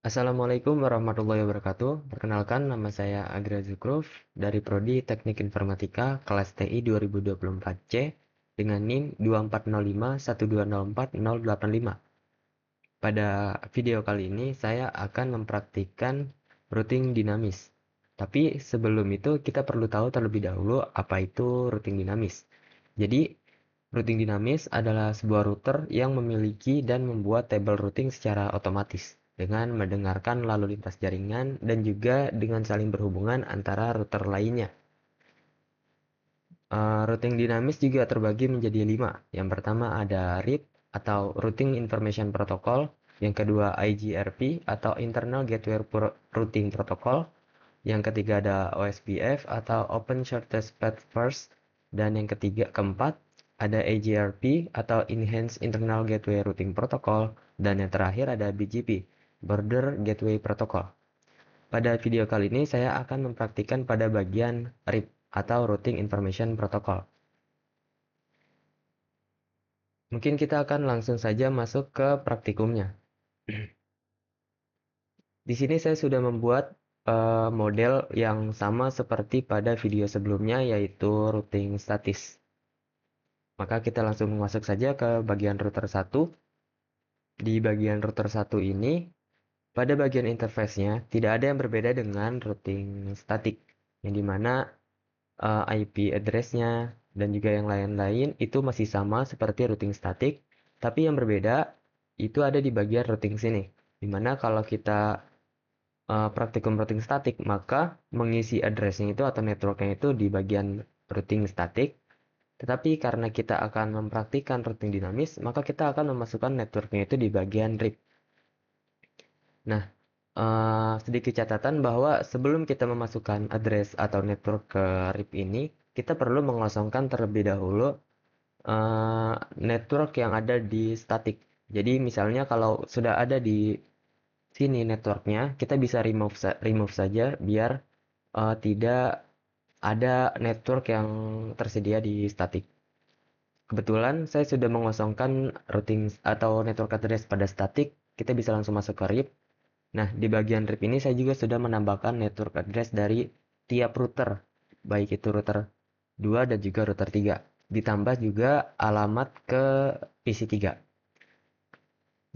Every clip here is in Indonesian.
Assalamualaikum warahmatullahi wabarakatuh. Perkenalkan, nama saya Agra Zukruf dari Prodi Teknik Informatika kelas TI 2024C dengan NIM 240512040085. Pada video kali ini saya akan mempraktikkan routing dinamis. Tapi sebelum itu kita perlu tahu terlebih dahulu apa itu routing dinamis. Jadi, routing dinamis adalah sebuah router yang memiliki dan membuat tabel routing secara otomatis dengan mendengarkan lalu lintas jaringan dan juga dengan saling berhubungan antara router lainnya. Routing dinamis juga terbagi menjadi 5. Yang pertama ada RIP atau Routing Information Protocol, yang kedua IGRP atau Internal Gateway Routing Protocol, yang ketiga ada OSPF atau Open Shortest Path First, dan yang keempat ada AGRP atau Enhanced Internal Gateway Routing Protocol, dan yang terakhir ada BGP, Border Gateway Protocol. Pada video kali ini saya akan mempraktikkan pada bagian RIP atau Routing Information Protocol. Mungkin kita akan langsung saja masuk ke praktikumnya. Di sini saya sudah membuat model yang sama seperti pada video sebelumnya, yaitu routing statis. Maka kita langsung masuk saja ke bagian router 1. Di bagian router 1 ini, pada bagian interface-nya tidak ada yang berbeda dengan routing statik, yang dimana IP address-nya dan juga yang lain-lain itu masih sama seperti routing statik, tapi yang berbeda itu ada di bagian routing sini. Dimana kalau kita praktikum routing statik, maka mengisi address-nya itu atau network-nya itu di bagian routing statik. Tetapi karena kita akan mempraktikkan routing dinamis, maka kita akan memasukkan network-nya itu di bagian RIP. Nah, sedikit catatan bahwa sebelum kita memasukkan address atau network ke RIP ini, kita perlu mengosongkan terlebih dahulu network yang ada di statik. Jadi misalnya kalau sudah ada di sini networknya, kita bisa remove saja biar tidak ada network yang tersedia di statik. Kebetulan saya sudah mengosongkan routing atau network address pada statik, kita bisa langsung masuk ke RIP. Nah, di bagian RIP ini saya juga sudah menambahkan network address dari tiap router, baik itu router 2 dan juga router 3. Ditambah juga alamat ke PC 3.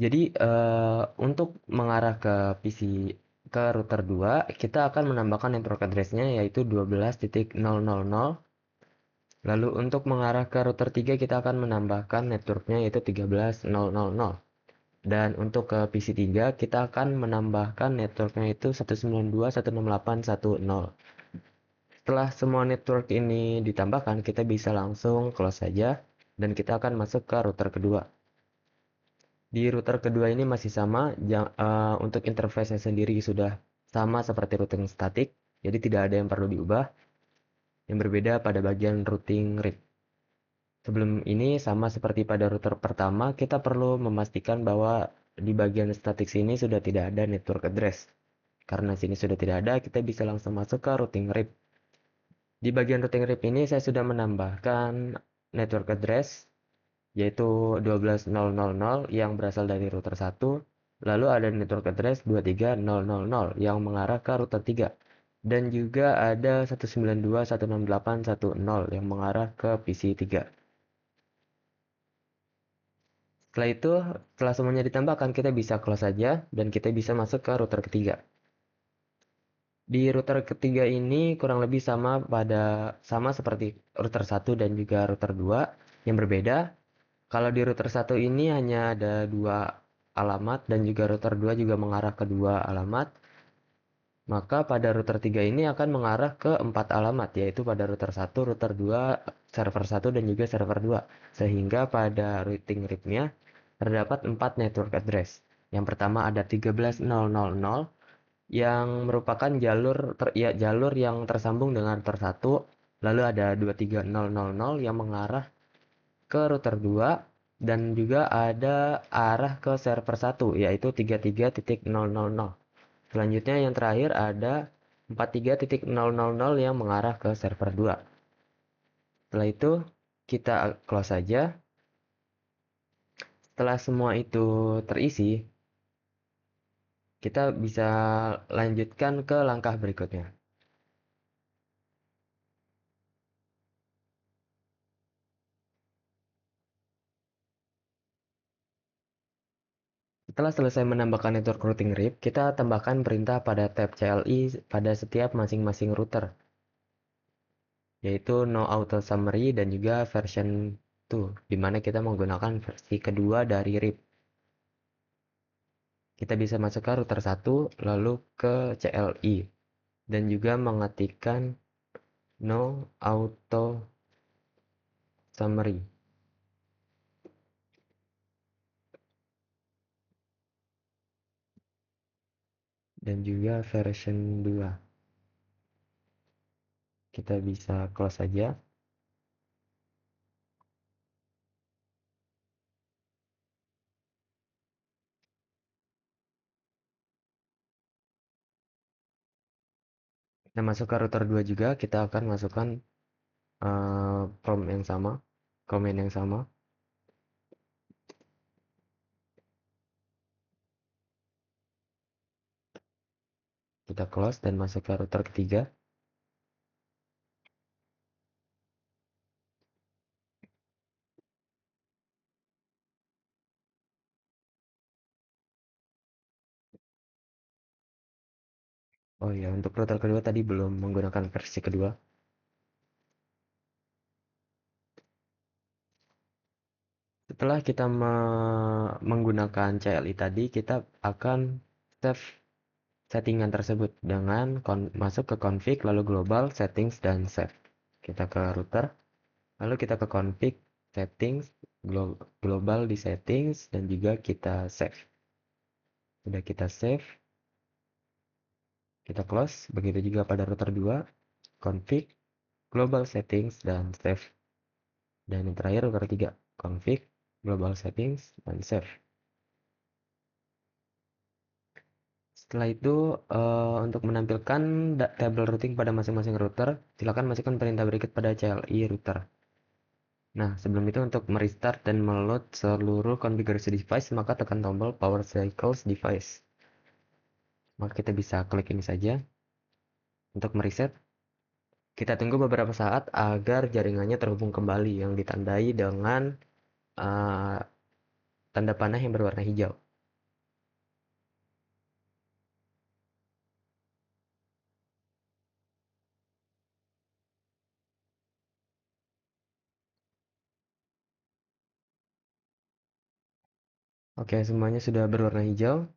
Jadi, untuk mengarah ke ke router 2, kita akan menambahkan network address-nya yaitu 12.0.0.0. Lalu untuk mengarah ke router 3, kita akan menambahkan networknya yaitu 13.0.0.0. Dan untuk ke PC 3, kita akan menambahkan networknya itu 192.168.1.0. Setelah semua network ini ditambahkan, kita bisa langsung close saja dan kita akan masuk ke router kedua. Di router kedua ini masih sama, untuk interface-nya sendiri sudah sama seperti routing statik, jadi tidak ada yang perlu diubah. Yang berbeda pada bagian routing RIP. Sebelum ini sama seperti pada router pertama, kita perlu memastikan bahwa di bagian statik sini sudah tidak ada network address. Karena sini sudah tidak ada, kita bisa langsung masuk ke routing RIP. Di bagian routing RIP ini saya sudah menambahkan network address yaitu 12.0.0.0 yang berasal dari router 1, lalu ada network address 23.0.0.0 yang mengarah ke router 3, dan juga ada 192.168.1.0 yang mengarah ke PC 3. Setelah itu, setelah semuanya ditambahkan, kita bisa close saja dan kita bisa masuk ke router ketiga. Di router ketiga ini kurang lebih sama seperti router 1 dan juga router 2. Yang berbeda, kalau di router 1 ini hanya ada 2 alamat dan juga router 2 juga mengarah ke 2 alamat. Maka pada router 3 ini akan mengarah ke 4 alamat, yaitu pada router 1, router 2, server 1 dan juga server 2. Sehingga pada routing RIP-nya terdapat 4 network address. Yang pertama ada 13.0.0.0 yang merupakan jalur yang tersambung dengan router 1, lalu ada 23.0.0.0 yang mengarah ke router 2 dan juga ada arah ke server 1 yaitu 33.0.0.0. Selanjutnya yang terakhir ada 43.0.0.0 yang mengarah ke server 2. Setelah itu kita close saja. Setelah semua itu terisi, kita bisa lanjutkan ke langkah berikutnya. Setelah selesai menambahkan network routing RIP, kita tambahkan perintah pada tab CLI pada setiap masing-masing router, yaitu no auto summary dan juga version 2, di mana kita menggunakan versi kedua dari RIP. Kita bisa masuk ke router 1, lalu ke CLI, dan juga mengetikkan no auto summary. Dan juga version 2. Kita bisa close saja. Kita masuk ke router 2 juga, kita akan masukkan prompt yang sama, command yang sama. Kita close dan masuk ke router ketiga. Oh ya, untuk router kedua tadi belum menggunakan versi kedua. Setelah kita menggunakan CLI tadi, kita akan save settingan tersebut dengan masuk ke config, lalu global, settings, dan save. Kita ke router, lalu kita ke config, settings, global di settings, dan juga kita save. Sudah kita save, kita close. Begitu juga pada router 2, config, global settings, dan save. Dan yang terakhir router 3, config, global settings, dan save. Setelah itu, untuk menampilkan table routing pada masing-masing router, silakan masukkan perintah berikut pada CLI router. Nah, sebelum itu untuk merestart dan meload seluruh konfigurasi device, maka tekan tombol Power Cycles Device. Maka kita bisa klik ini saja untuk mereset. Kita tunggu beberapa saat agar jaringannya terhubung kembali yang ditandai dengan uh, tanda panah yang berwarna hijau. Oke, semuanya sudah berwarna hijau.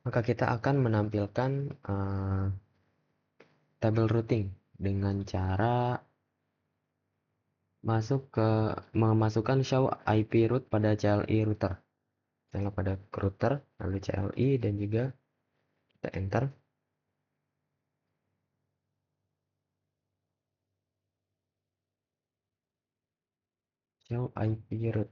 Maka kita akan menampilkan table routing dengan cara memasukkan show IP route pada CLI router. Misalnya pada router, lalu CLI, dan juga kita enter. Show IP route.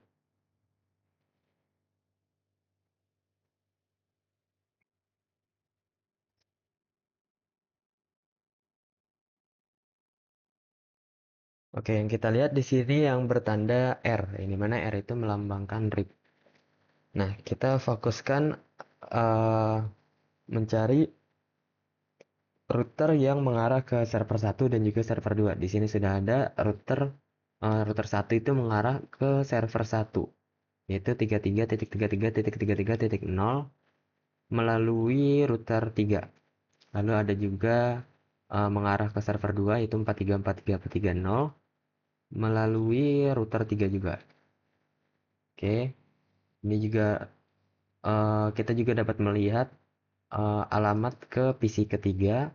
Oke, yang kita lihat di sini yang bertanda R, ini mana R itu melambangkan RIP. Nah, kita fokuskan mencari router yang mengarah ke server 1 dan juga server 2. Di sini sudah ada router 1 itu mengarah ke server 1, yaitu 33.33.33.0 melalui router 3. Lalu ada juga mengarah ke server 2 yaitu 43.43.30 melalui router 3 juga. Oke, ini juga kita juga dapat melihat alamat ke PC ketiga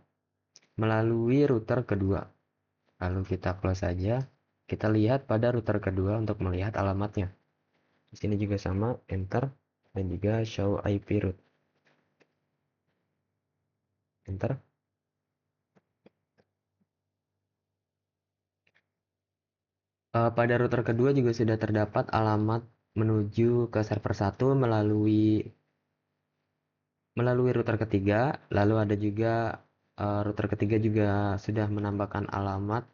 melalui router kedua. Lalu kita close saja. Kita lihat pada router kedua untuk melihat alamatnya. Di sini juga sama, enter, dan juga show IP route. Enter. Pada router kedua juga sudah terdapat alamat menuju ke server 1 melalui router ketiga. Lalu ada juga router ketiga juga sudah menambahkan alamat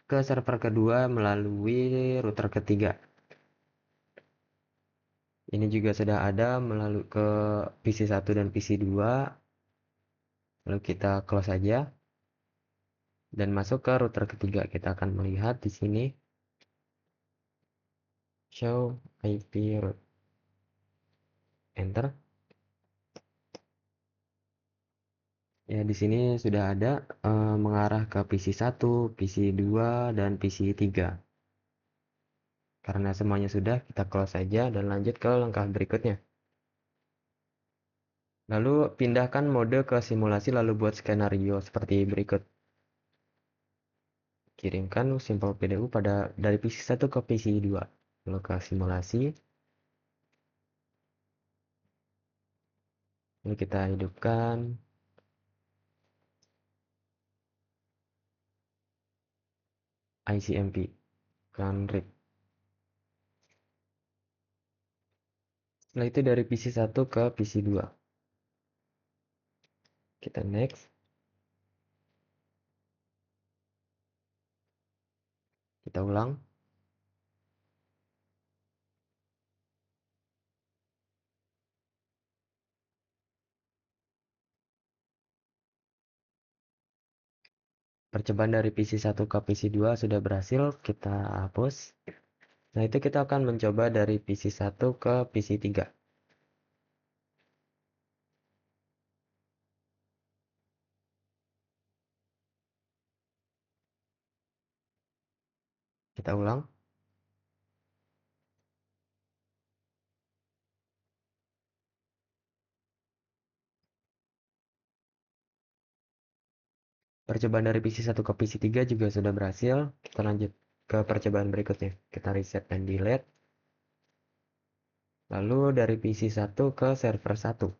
ke server kedua melalui router ketiga. Ini juga sudah ada melalui ke PC1 dan PC2. Lalu kita close saja dan masuk ke router ketiga. Kita akan melihat di sini show IP route. Enter. Ya, di sini sudah ada mengarah ke PC1, PC2, dan PC3. Karena semuanya sudah, kita close saja dan lanjut ke langkah berikutnya. Lalu pindahkan mode ke simulasi lalu buat skenario seperti berikut. Kirimkan sampel PDU dari PC1 ke PC2. Lalu ke simulasi. Lalu kita hidupkan ICMP. Kan read. Setelah itu dari PC1 ke PC2. Kita next. Kita ulang. Percobaan dari PC1 ke PC2 sudah berhasil. Kita hapus. Nah, itu kita akan mencoba dari PC1 ke PC3. Kita ulang. Percobaan dari PC1 ke PC3 juga sudah berhasil. Kita lanjut ke percobaan berikutnya. Kita reset dan delete. Lalu dari PC1 ke server 1.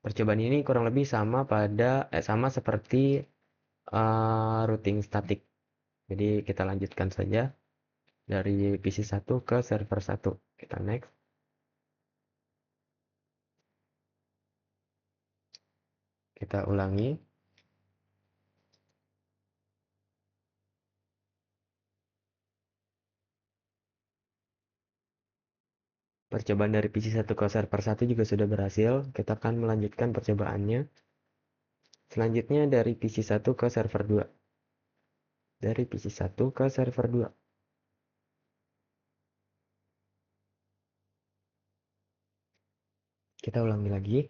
Percobaan ini kurang lebih sama seperti routing statik. Jadi kita lanjutkan saja dari PC1 ke server 1. Kita next. Kita ulangi. Percobaan dari PC1 ke server 1 juga sudah berhasil. Kita akan melanjutkan percobaannya. Selanjutnya dari PC1 ke server 2. Dari PC1 ke server 2. Kita ulangi lagi.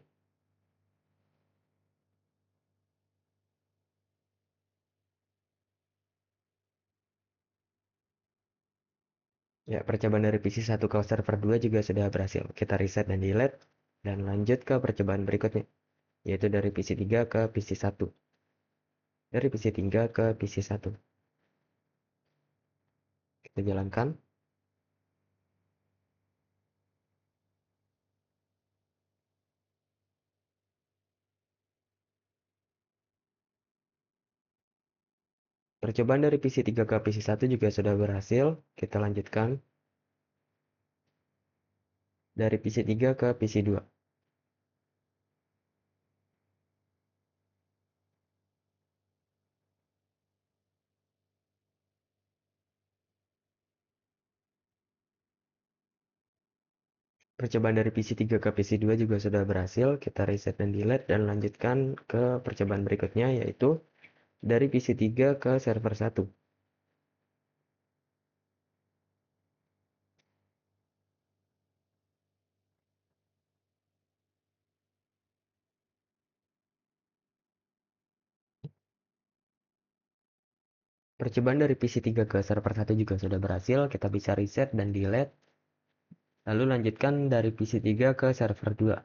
Ya, percobaan dari PC1 ke server 2 juga sudah berhasil. Kita reset dan delete. Dan lanjut ke percobaan berikutnya. Yaitu dari PC3 ke PC1. Dari PC3 ke PC1. Kita jalankan. Percobaan dari PC3 ke PC1 juga sudah berhasil. Kita lanjutkan. Dari PC3 ke PC2. Percobaan dari PC3 ke PC2 juga sudah berhasil. Kita reset dan delete dan lanjutkan ke percobaan berikutnya yaitu dari PC3 ke server 1. Percobaan dari PC3 ke server 1 juga sudah berhasil. Kita bisa reset dan delete. Lalu lanjutkan dari PC3 ke server 2.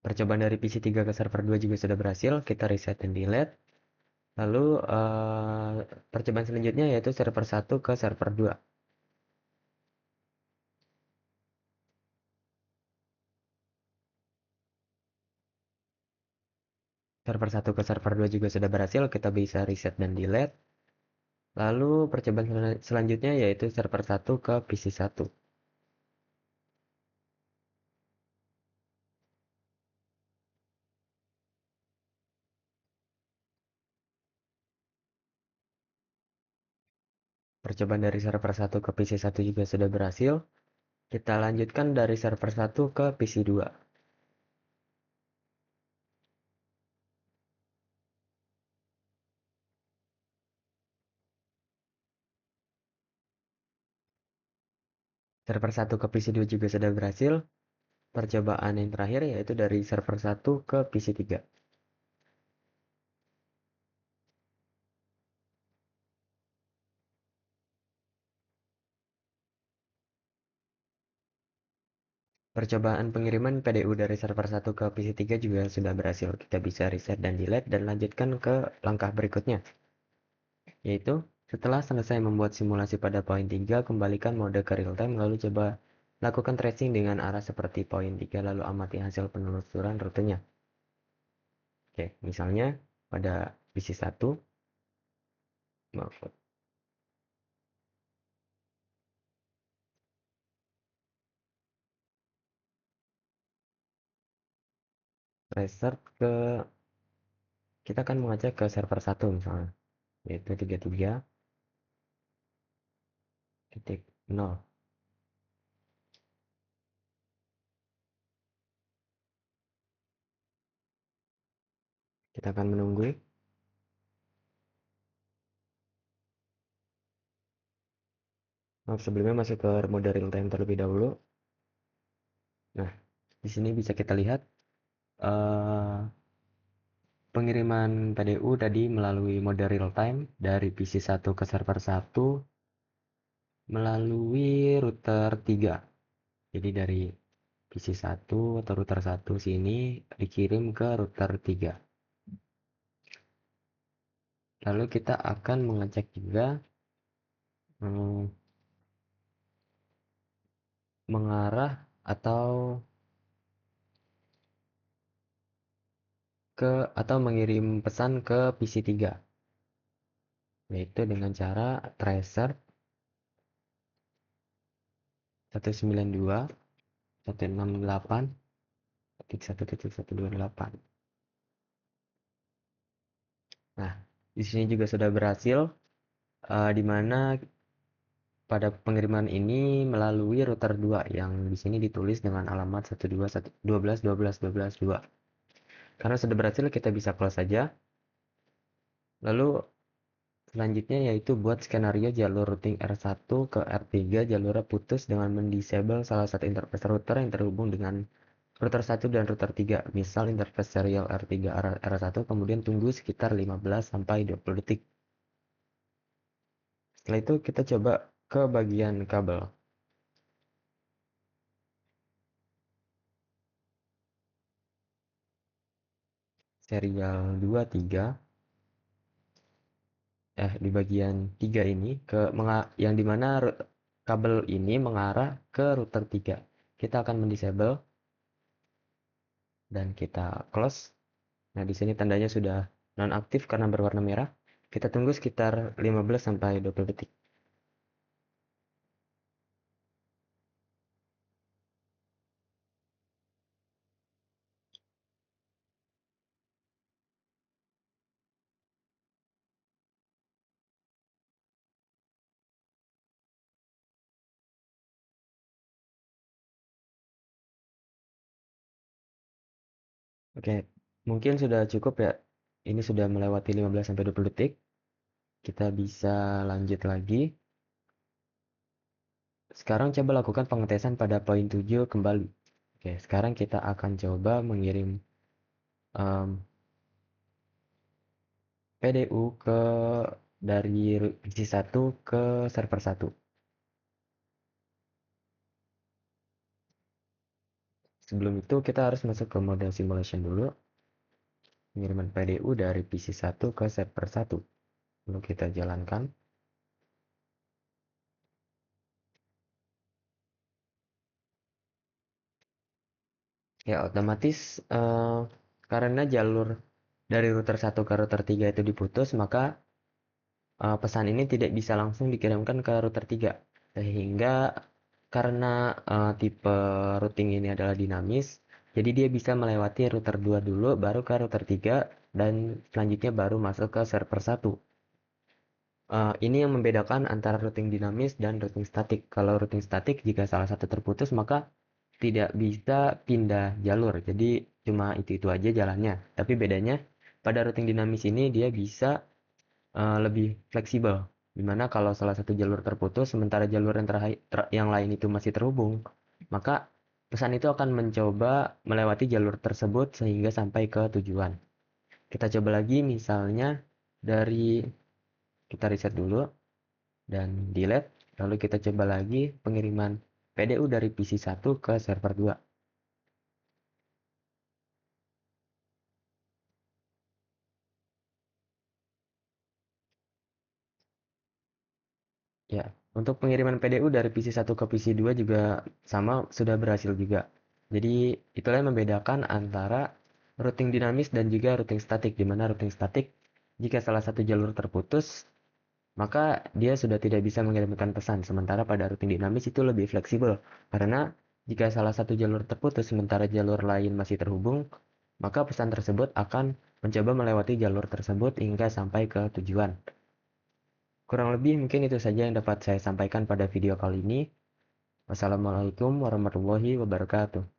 Percobaan dari PC3 ke server 2 juga sudah berhasil. Kita reset dan delete. Lalu percobaan selanjutnya yaitu server 1 ke server 2. Server 1 ke server 2 juga sudah berhasil. Kita bisa reset dan delete. Lalu percobaan selanjutnya yaitu server 1 ke PC1. Percobaan dari server 1 ke PC 1 juga sudah berhasil. Kita lanjutkan dari server 1 ke PC 2. Server 1 ke PC 2 juga sudah berhasil. Percobaan yang terakhir yaitu dari server 1 ke PC 3. Percobaan pengiriman PDU dari server 1 ke PC 3 juga sudah berhasil. Kita bisa reset dan delete dan lanjutkan ke langkah berikutnya, yaitu setelah selesai membuat simulasi pada poin 3, kembalikan mode ke real time lalu coba lakukan tracing dengan arah seperti poin 3 lalu amati hasil penelusuran rutenya. Oke, misalnya pada PC 1, reset ke, kita akan mengajak ke server 1 misalnya, yaitu 33.0. Kita akan menunggu. Sebelumnya masuk ke mode real time terlebih dahulu. Nah, di sini bisa kita lihat eh, pengiriman PDU tadi melalui mode real time dari PC 1 ke server 1 melalui router 3. Jadi dari PC 1 atau router 1 sini dikirim ke router 3. Lalu kita akan mengecek juga hmm, mengarah atau mengirim pesan ke PC 3, yaitu dengan cara tracer 192.168.1.1.128. Nah, di sini juga sudah berhasil, di mana pada pengiriman ini melalui router 2 yang di sini ditulis dengan alamat 121.12.12.12.2. Karena sudah berhasil, kita bisa close saja. Lalu selanjutnya yaitu buat skenario jalur routing R1 ke R3 jalurnya putus dengan mendisable salah satu interface router yang terhubung dengan router 1 dan router 3. Misal interface serial R3 R1, kemudian tunggu sekitar 15 sampai 20 detik. Setelah itu kita coba ke bagian kabel. Serial 2 3, di bagian 3 ini yang dimana kabel ini mengarah ke router 3. Kita akan mendisable dan kita close. Nah, di sini tandanya sudah nonaktif karena berwarna merah. Kita tunggu sekitar 15 sampai 20 detik. Oke, mungkin sudah cukup ya. Ini sudah melewati 15 sampai 20 detik. Kita bisa lanjut lagi. Sekarang coba lakukan pengetesan pada poin 7 kembali. Oke, sekarang kita akan coba mengirim PDU dari PC 1 ke server 1. Sebelum itu kita harus masuk ke mode simulation dulu. Pengiriman PDU dari PC 1 ke server 1. Lalu kita jalankan. Ya, otomatis karena jalur dari router 1 ke router 3 itu diputus, maka pesan ini tidak bisa langsung dikirimkan ke router 3. Sehingga karena tipe routing ini adalah dinamis, jadi dia bisa melewati router 2 dulu, baru ke router 3, dan selanjutnya baru masuk ke server 1. Ini yang membedakan antara routing dinamis dan routing statik. Kalau routing statik, jika salah satu terputus, maka tidak bisa pindah jalur. Jadi cuma itu aja jalannya. Tapi bedanya pada routing dinamis ini dia bisa lebih fleksibel. Dimana kalau salah satu jalur terputus, sementara jalur yang lain itu masih terhubung, maka pesan itu akan mencoba melewati jalur tersebut sehingga sampai ke tujuan. Kita coba lagi misalnya dari kita reset dulu dan delete, lalu kita coba lagi pengiriman PDU dari PC1 ke server 2. Ya, untuk pengiriman PDU dari PC1 ke PC2 juga sama, sudah berhasil juga. Jadi, itulah yang membedakan antara routing dinamis dan juga routing statik, di mana routing statik, jika salah satu jalur terputus, maka dia sudah tidak bisa mengirimkan pesan. Sementara pada routing dinamis itu lebih fleksibel, karena jika salah satu jalur terputus sementara jalur lain masih terhubung, maka pesan tersebut akan mencoba melewati jalur tersebut hingga sampai ke tujuan. Kurang lebih mungkin itu saja yang dapat saya sampaikan pada video kali ini. Wassalamualaikum warahmatullahi wabarakatuh.